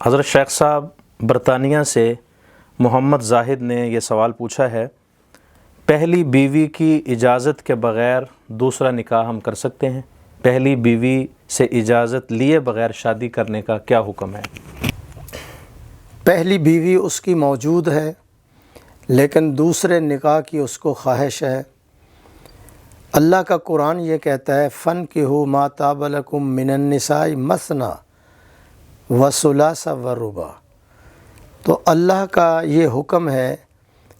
حضرت شیخ صاحب برطانیہ سے محمد زاہد نے یہ سوال پوچھا ہے، پہلی بیوی کی اجازت کے بغیر دوسرا نکاح ہم کر سکتے ہیں؟ پہلی بیوی سے اجازت لیے بغیر شادی کرنے کا کیا حکم ہے؟ پہلی بیوی اس کی موجود ہے لیکن دوسرے نکاح کی اس کو خواہش ہے۔ اللہ کا قرآن یہ کہتا ہے فَانْكِحُوا مَا طَابَ لَكُم مِّنَ النِّسَاءِ مَثْنَىٰ وَثُلَاثَ وَرُبَاعَ۔ تو اللہ کا یہ حکم ہے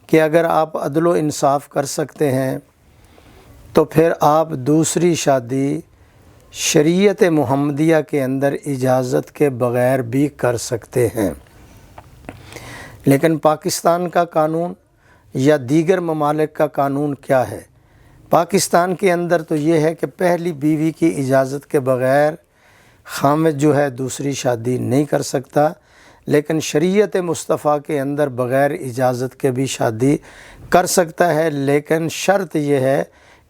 کہ اگر آپ عدل و انصاف کر سکتے ہیں تو پھر آپ دوسری شادی شریعت محمدیہ کے اندر اجازت کے بغیر بھی کر سکتے ہیں۔ لیکن پاکستان کا قانون یا دیگر ممالک کا قانون کیا ہے؟ پاکستان کے اندر تو یہ ہے کہ پہلی بیوی کی اجازت کے بغیر خامد جو ہے دوسری شادی نہیں کر سکتا، لیکن شریعت مصطفیٰ کے اندر بغیر اجازت کے بھی شادی کر سکتا ہے، لیکن شرط یہ ہے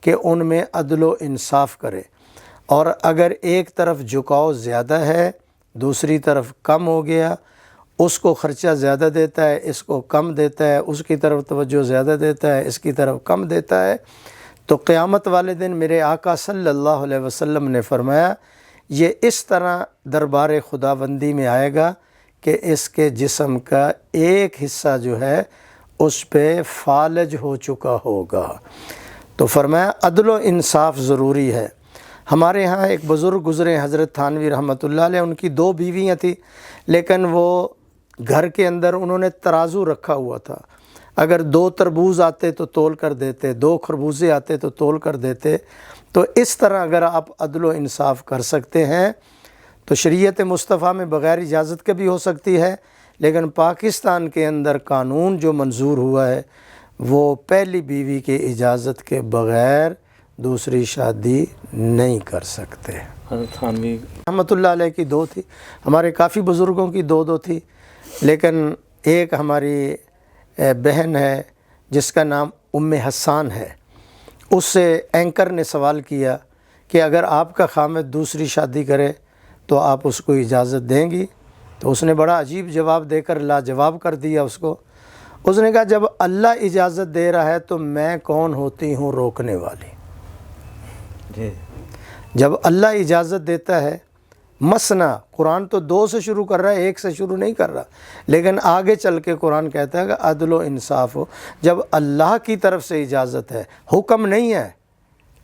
کہ ان میں عدل و انصاف کرے، اور اگر ایک طرف جھکاؤ زیادہ ہے دوسری طرف کم ہو گیا، اس کو خرچہ زیادہ دیتا ہے اس کو کم دیتا ہے، اس کی طرف توجہ زیادہ دیتا ہے اس کی طرف کم دیتا ہے، تو قیامت والے دن میرے آقا صلی اللہ علیہ وسلم نے فرمایا یہ اس طرح دربار خداوندی میں آئے گا کہ اس کے جسم کا ایک حصہ جو ہے اس پہ فالج ہو چکا ہوگا۔ تو فرمایا عدل و انصاف ضروری ہے۔ ہمارے ہاں ایک بزرگ گزرے حضرت تھانوی رحمۃ اللہ علیہ، ان کی 2 بیویاں تھیں، لیکن وہ گھر کے اندر انہوں نے ترازو رکھا ہوا تھا، اگر 2 تربوز آتے تو تول کر دیتے، 2 خربوزے آتے تو تول کر دیتے۔ تو اس طرح اگر آپ عدل و انصاف کر سکتے ہیں تو شریعت مصطفیٰ میں بغیر اجازت کے بھی ہو سکتی ہے، لیکن پاکستان کے اندر قانون جو منظور ہوا ہے وہ پہلی بیوی کی اجازت کے بغیر دوسری شادی نہیں کر سکتے۔ حضرت تھانوی رحمۃ اللہ علیہ کی 2 تھی، ہمارے کافی بزرگوں کی 2 تھی، لیکن ایک ہماری بہن ہے جس کا نام ام حسان ہے، اس سے اینکر نے سوال کیا کہ اگر آپ کا خامد دوسری شادی کرے تو آپ اس کو اجازت دیں گی؟ تو اس نے بڑا عجیب جواب دے کر لاجواب کر دیا اس کو۔ اس نے کہا جب اللہ اجازت دے رہا ہے تو میں کون ہوتی ہوں روکنے والی؟ جب اللہ اجازت دیتا ہے، مثنا قرآن تو 2 سے شروع کر رہا ہے، 1 سے شروع نہیں کر رہا، لیکن آگے چل کے قرآن کہتا ہے کہ عدل و انصاف ہو۔ جب اللہ کی طرف سے اجازت ہے، حکم نہیں ہے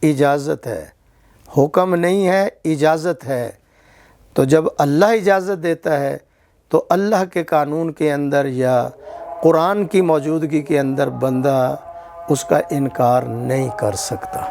اجازت ہے، حکم نہیں ہے اجازت ہے، تو جب اللہ اجازت دیتا ہے تو اللہ کے قانون کے اندر یا قرآن کی موجودگی کے اندر بندہ اس کا انکار نہیں کر سکتا۔